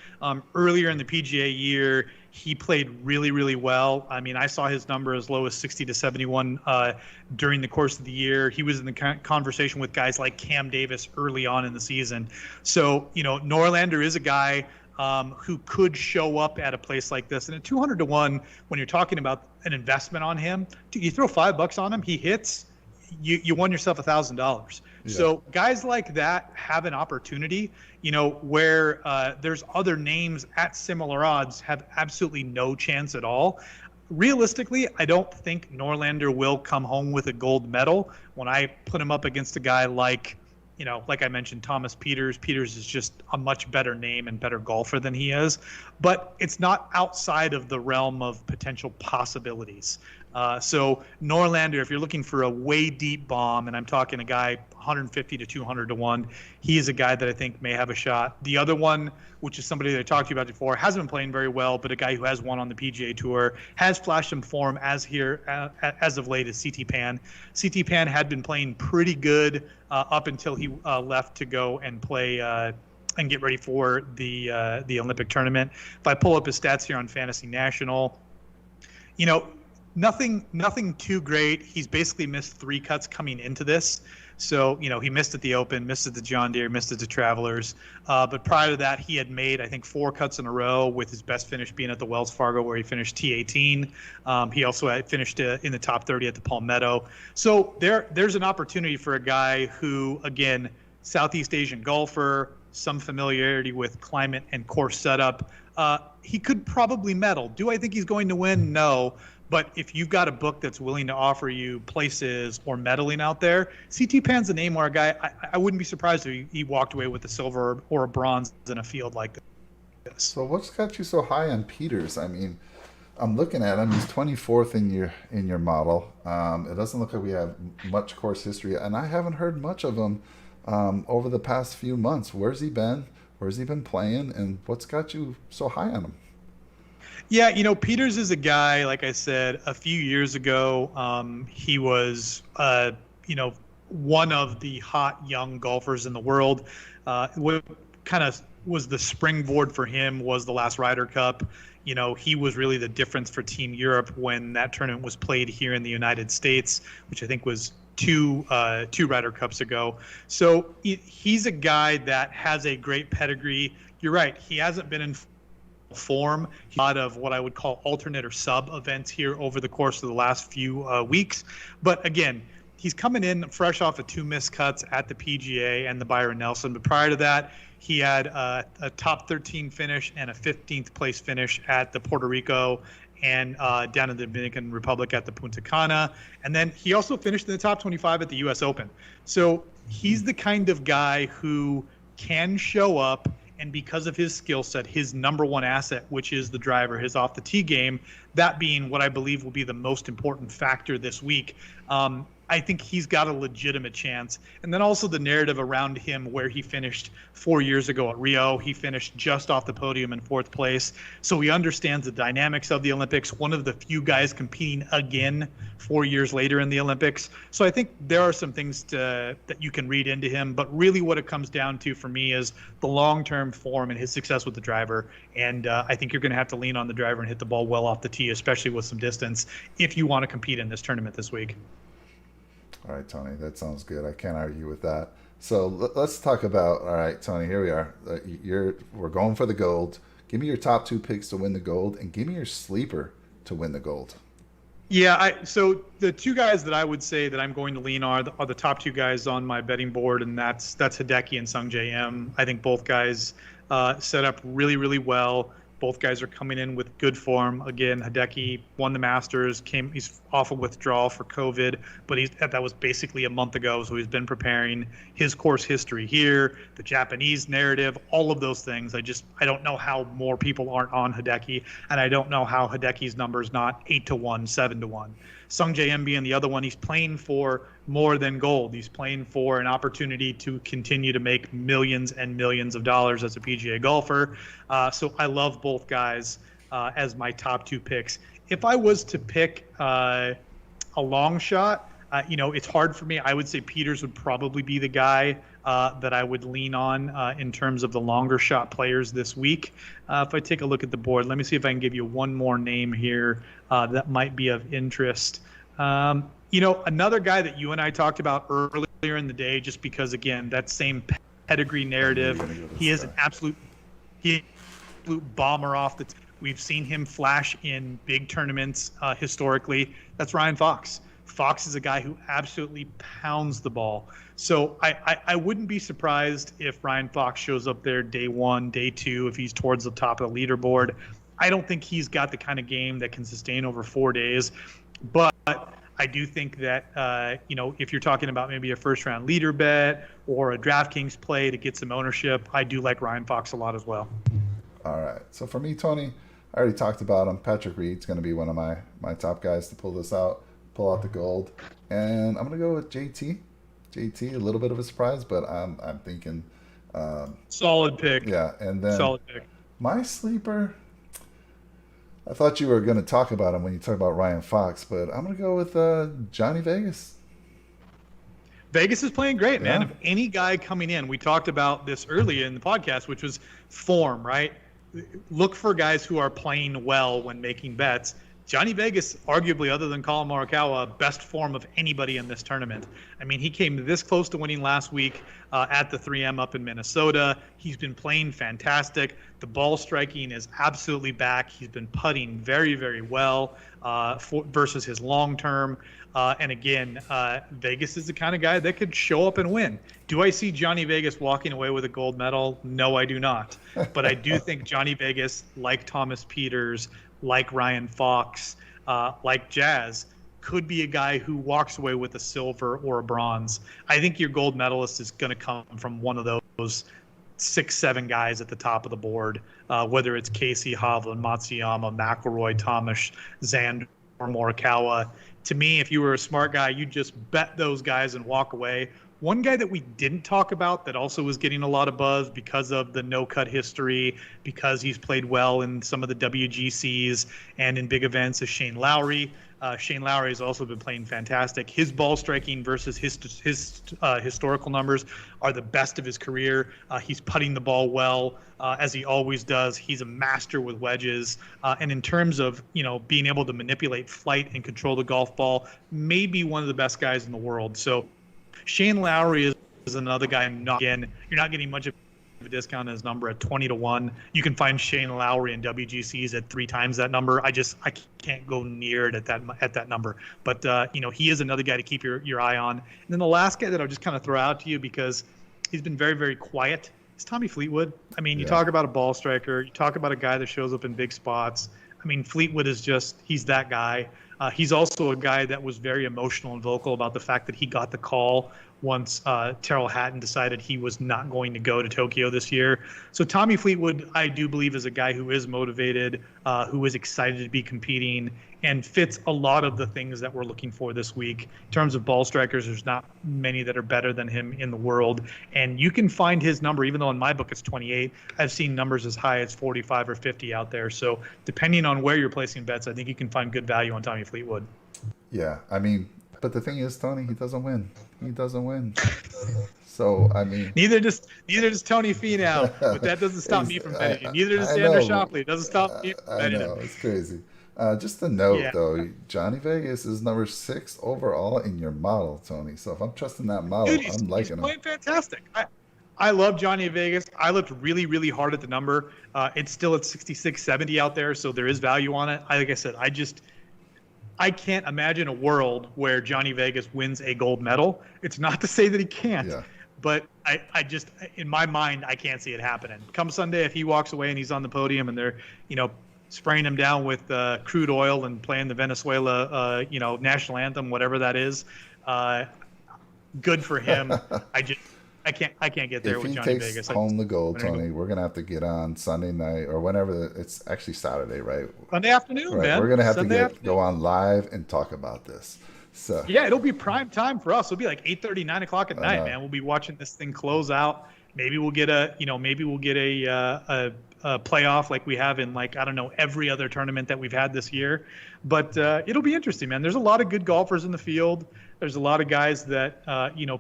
Earlier in the PGA year, he played really, really well. I mean, I saw his number as low as 60 to 71 during the course of the year. He was in the conversation with guys like Cam Davis early on in the season. So, Norlander is a guy who could show up at a place like this. And at 200 to 1, when you're talking about an investment on him, you throw $5 on him, he hits, you won yourself $1,000. Yeah. So guys like that have an opportunity, where there's other names at similar odds have absolutely no chance at all. Realistically, I don't think Norlander will come home with a gold medal. When I put him up against a guy like I mentioned, Thomas Pieters. Pieters is just a much better name and better golfer than he is. But it's not outside of the realm of potential possibilities. So Norlander, if you're looking for a way deep bomb, and I'm talking a guy 150 to 200 to 1, he is a guy that I think may have a shot. The other one, which is somebody that I talked to you about before, hasn't been playing very well, but a guy who has won on the PGA Tour, has flashed some form as of late, is CT Pan. CT Pan had been playing pretty good up until he left to go and play and get ready for the Olympic tournament. If I pull up his stats here on Fantasy National, nothing too great. He's basically missed 3 cuts coming into this. So, he missed at the Open, missed at the John Deere, missed at the Travelers. But prior to that, he had made, I think, 4 cuts in a row, with his best finish being at the Wells Fargo, where he finished T18. He also had finished in the top 30 at the Palmetto. So there's an opportunity for a guy who, again, Southeast Asian golfer, some familiarity with climate and course setup. He could probably medal. Do I think he's going to win? No. But if you've got a book that's willing to offer you places or medaling out there, CT Pan's a name where a guy, I wouldn't be surprised if he walked away with a silver or a bronze in a field like this. So what's got you so high on Pieters? I mean, I'm looking at him. He's 24th in your model. It doesn't look like we have much course history, and I haven't heard much of him over the past few months. Where's he been? Where's he been playing? And what's got you so high on him? Yeah, Pieters is a guy, like I said, a few years ago, he was, one of the hot young golfers in the world. What kind of was the springboard for him was the last Ryder Cup. You know, he was really the difference for Team Europe when that tournament was played here in the United States, which I think was two Ryder Cups ago. So he's a guy that has a great pedigree. You're right. He hasn't been in form. A lot of what I would call alternate or sub events here over the course of the last few weeks. But again, he's coming in fresh off of 2 missed cuts at the PGA and the Byron Nelson. But prior to that, he had a top 13 finish and a 15th place finish at the Puerto Rico and down in the Dominican Republic at the Punta Cana. And then he also finished in the top 25 at the U.S. Open. So he's the kind of guy who can show up, and because of his skill set, his number one asset, which is the driver, his off the tee game, that being what I believe will be the most important factor this week, I think he's got a legitimate chance. And then also the narrative around him, where he finished 4 years ago at Rio. He finished just off the podium in 4th place. So he understands the dynamics of the Olympics, one of the few guys competing again 4 years later in the Olympics. So I think there are some things that you can read into him. But really what it comes down to for me is the long-term form and his success with the driver. And I think you're going to have to lean on the driver and hit the ball well off the tee, especially with some distance, if you want to compete in this tournament this week. All right, Tony, that sounds good. I can't argue with that. So let's talk about, all right, Tony, here we are. We're going for the gold. Give me your top 2 picks to win the gold, and give me your sleeper to win the gold. Yeah, so the 2 guys that I would say that I'm going to lean are the top 2 guys on my betting board, and that's Hideki and Sungjae Im. I think both guys set up really, really well. Both guys are coming in with good form. Again, Hideki won the Masters. He's off of withdrawal for COVID, but that was basically a month ago. So he's been preparing. His course history here, the Japanese narrative, all of those things. I don't know how more people aren't on Hideki, and I don't know how Hideki's number is not 8-1, 7-1. Sungjae Im being the other one, he's playing for more than gold. He's playing for an opportunity to continue to make millions and millions of dollars as a PGA golfer. So I love both guys as my top 2 picks. If I was to pick a long shot, it's hard for me. I would say Peters would probably be the guy that I would lean on in terms of the longer shot players this week. If I take a look at the board, let me see if I can give you one more name here that might be of interest. Another guy that you and I talked about earlier in the day, just because, again, that same pedigree narrative, he is an absolute bomber off the we've seen him flash in big tournaments historically. That's Ryan Fox. Fox is a guy who absolutely pounds the ball. So I wouldn't be surprised if Ryan Fox shows up there day 1, day 2, if he's towards the top of the leaderboard. I don't think he's got the kind of game that can sustain over 4 days. But I do think that, if you're talking about maybe a first-round leader bet or a DraftKings play to get some ownership, I do like Ryan Fox a lot as well. All right. So for me, Tony, I already talked about him. Patrick Reed's going to be one of my top guys to pull out the gold. And I'm going to go with JT. JT, a little bit of a surprise, but I'm thinking solid pick. Yeah, and then solid pick. My sleeper, I thought you were going to talk about him when you talk about Ryan Fox, but I'm going to go with Johnny Vegas. Vegas is playing great, man. Yeah. If any guy coming in, we talked about this earlier in the podcast, which was form, right? Look for guys who are playing well when making bets. Johnny Vegas, arguably, other than Colin Morikawa, best form of anybody in this tournament. I mean, he came this close to winning last week at the 3M up in Minnesota. He's been playing fantastic. The ball striking is absolutely back. He's been putting very, very well versus his long term. And again, Vegas is the kind of guy that could show up and win. Do I see Johnny Vegas walking away with a gold medal? No, I do not. But I do think Johnny Vegas, like Thomas Peters, like Ryan Fox, like Jazz, could be a guy who walks away with a silver or a bronze. I think your gold medalist is going to come from one of those 6-7 guys at the top of the board, whether it's Casey, Hovland, Matsuyama, McIlroy, Thomas, Xander, or Morikawa. To me, if you were a smart guy, you'd just bet those guys and walk away. One guy that we didn't talk about that also was getting a lot of buzz because of the no-cut history, because he's played well in some of the WGCs and in big events, is Shane Lowry. Shane Lowry has also been playing fantastic. His ball striking versus his historical numbers are the best of his career. He's putting the ball well, as he always does. He's a master with wedges. And in terms of, being able to manipulate flight and control the golf ball, maybe one of the best guys in the world. So Shane Lowry is another guy. You're not getting much of a discount on his number at 20-1. You can find Shane Lowry in WGCs at 3 times that number. I can't go near it at that number. But he is another guy to keep your eye on. And then the last guy that I'll just kind of throw out to you, because he's been very, very quiet, is Tommy Fleetwood. I mean, you talk about a ball striker, you talk about a guy that shows up in big spots. I mean, Fleetwood he's that guy. He's also a guy that was very emotional and vocal about the fact that he got the call once Terrell Hatton decided he was not going to go to Tokyo this year. So Tommy Fleetwood, I do believe, is a guy who is motivated, who is excited to be competing, and fits a lot of the things that we're looking for this week. In terms of ball strikers, there's not many that are better than him in the world. And you can find his number, even though in my book it's 28, I've seen numbers as high as 45 or 50 out there. So depending on where you're placing bets, I think you can find good value on Tommy Fleetwood. Yeah, I mean, but the thing is, Tony, he doesn't win. He doesn't win. So, I mean, neither does Tony Finau, but that doesn't stop me from betting him. Neither does Xander Schauffele. It doesn't stop me from betting him. It's crazy. Just a note, though, Johnny Vegas is number 6 overall in your model, Tony. So if I'm trusting that model, Dude, I'm liking him. He's playing fantastic. I love Johnny Vegas. I looked really, really hard at the number. It's still at 66, 70 out there, so there is value on it. Like I said, I can't imagine a world where Johnny Vegas wins a gold medal. It's not to say that he can't, but I just, in my mind, I can't see it happening. Come Sunday, if he walks away and he's on the podium and they're, spraying him down with crude oil and playing the Venezuela, national anthem, whatever that is, good for him. I can't get there with Johnny Vegas. If he takes home the gold, Tony, we're gonna have to get on Sunday night or whenever. It's actually Saturday, right? Sunday afternoon, right. Man. We're gonna have to go on live and talk about this. So yeah, it'll be prime time for us. It'll be like 8:30, 9 o'clock at night, man. We'll be watching this thing close out. Maybe we'll get a playoff like we have in every other tournament that we've had this year. But it'll be interesting, man. There's a lot of good golfers in the field. There's a lot of guys that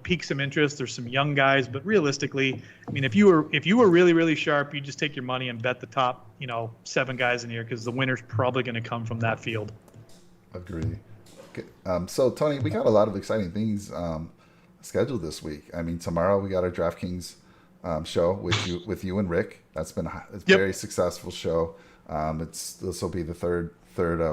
pique some interest. There's some young guys, but realistically, I mean, if you were really, really sharp, you just take your money and bet the top 7 guys in here, because the winner's probably going to come from that field. Agree. Okay. So Tony, we got a lot of exciting things scheduled this week. I mean, tomorrow we got our DraftKings show with you and Rick. That's been a very successful show. This will be the third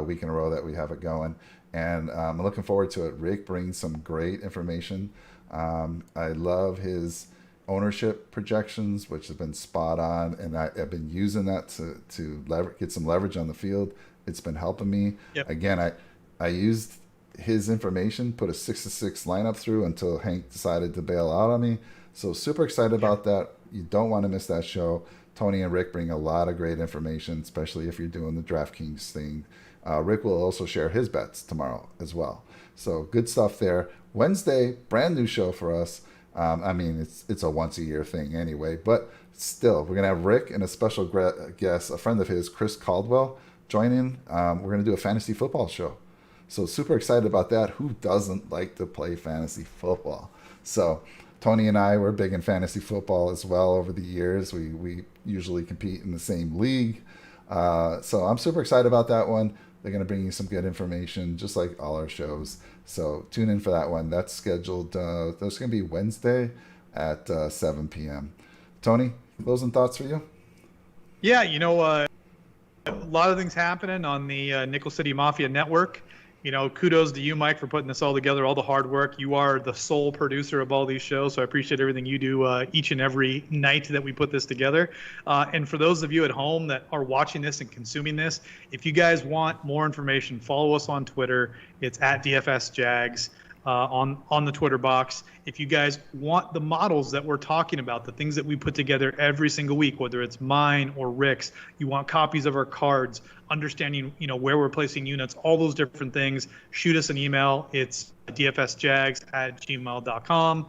week in a row that we have it going, and I'm looking forward to it. Rick brings some great information. I love his ownership projections, which have been spot on, and I've been using that to get some leverage on the field. It's been helping me. Again, I used his information, put a 6-6 lineup through until Hank decided to bail out on me. So super excited about that. You don't want to miss that show. Tony and Rick bring a lot of great information, especially if you're doing the DraftKings thing. Rick will also share his bets tomorrow as well. So good stuff there. Wednesday, brand new show for us. I mean, it's a once a year thing anyway, but still, we're going to have Rick and a special guest, a friend of his, Chris Caldwell, join in. We're going to do a fantasy football show. So super excited about that. Who doesn't like to play fantasy football? So Tony and I were big in fantasy football as well over the years. We usually compete in the same league. So I'm super excited about that one. They're going to bring you some good information, just like all our shows. So tune in for that one. That's scheduled. That's going to be Wednesday at 7 p.m. Tony, closing thoughts for you? Yeah, a lot of things happening on the Nickel City Mafia Network. Kudos to you, Mike, for putting this all together, all the hard work. You are the sole producer of all these shows, so I appreciate everything you do each and every night that we put this together. And for those of you at home that are watching this and consuming this, if you guys want more information, follow us on Twitter. It's at DFSJAGS on the Twitter box. If you guys want the models that we're talking about, the things that we put together every single week, whether it's mine or Rick's, you want copies of our cards, understanding, where we're placing units, all those different things, shoot us an email. It's dfsjags@gmail.com.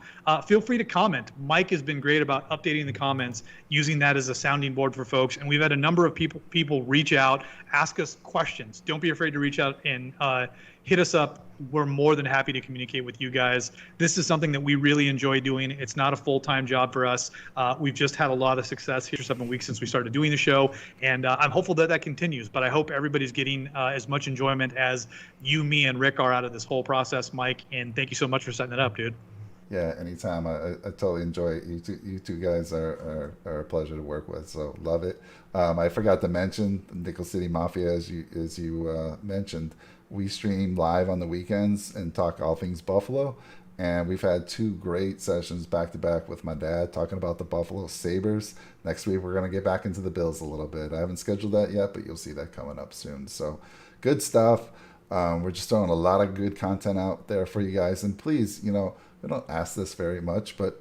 Feel free to comment. Mike has been great about updating the comments, using that as a sounding board for folks. And we've had a number of people reach out, ask us questions. Don't be afraid to reach out and hit us up. We're more than happy to communicate with you guys. This is something that we really enjoy doing. It's not a full-time job for us. We've just had a lot of success here 7 weeks since we started doing the show, and I'm hopeful that that continues. But I hope everybody's getting as much enjoyment as you, me, and Rick are out of this whole process, Mike. And thank you so much for setting it up, dude. Yeah, anytime. I totally enjoy it. You two guys are a pleasure to work with, so love it. I forgot to mention Nickel City Mafia, as you mentioned. We stream live on the weekends and talk all things Buffalo. And we've had 2 great sessions back to back with my dad talking about the Buffalo Sabres. Next week, we're going to get back into the Bills a little bit. I haven't scheduled that yet, but you'll see that coming up soon. So good stuff. We're just throwing a lot of good content out there for you guys. And please, we don't ask this very much, but,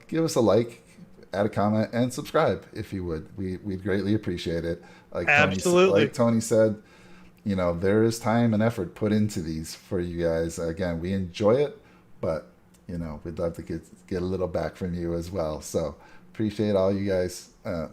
give us a like, add a comment, and subscribe if you would. We'd greatly appreciate it. Absolutely. Tony said, there is time and effort put into these for you guys. Again, we enjoy it, but, we'd love to get a little back from you as well. So appreciate all you guys.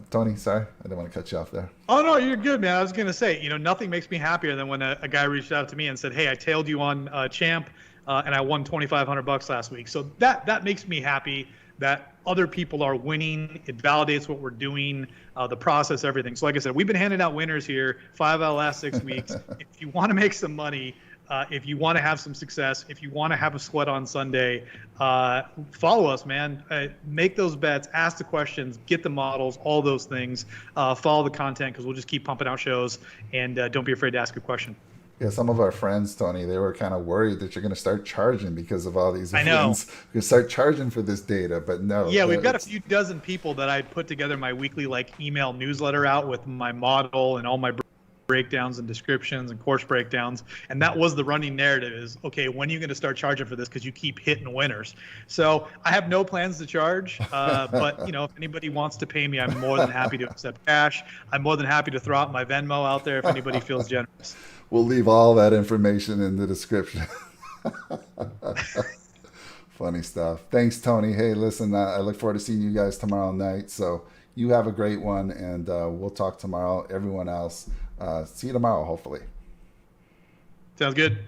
Tony, sorry, I didn't want to cut you off there. Oh, no, you're good, man. I was going to say, nothing makes me happier than when a guy reached out to me and said, hey, I tailed you on Champ, and I won $2,500 last week. So that makes me happy that other people are winning. It validates what we're doing, the process, everything. So like I said, we've been handing out winners here 5 out of the last 6 weeks. If you want to make some money, if you want to have some success, if you want to have a sweat on Sunday, follow us, man. Make those bets, ask the questions, get the models, all those things. Follow the content, because we'll just keep pumping out shows. And don't be afraid to ask a question. Yeah, some of our friends, Tony, they were kind of worried that you're going to start charging because of all these I know. wins. You start charging for this data, but no. Yeah, we've got a few dozen people that I put together my weekly email newsletter out with my model and all my breakdowns and descriptions and course breakdowns. And that was the running narrative is, okay, when are you going to start charging for this? Because you keep hitting winners. So I have no plans to charge, but if anybody wants to pay me, I'm more than happy to accept cash. I'm more than happy to throw out my Venmo out there if anybody feels generous. We'll leave all that information in the description. Funny stuff. Thanks, Tony. Hey, listen, I look forward to seeing you guys tomorrow night. So you have a great one, and we'll talk tomorrow. Everyone else, see you tomorrow, hopefully. Sounds good.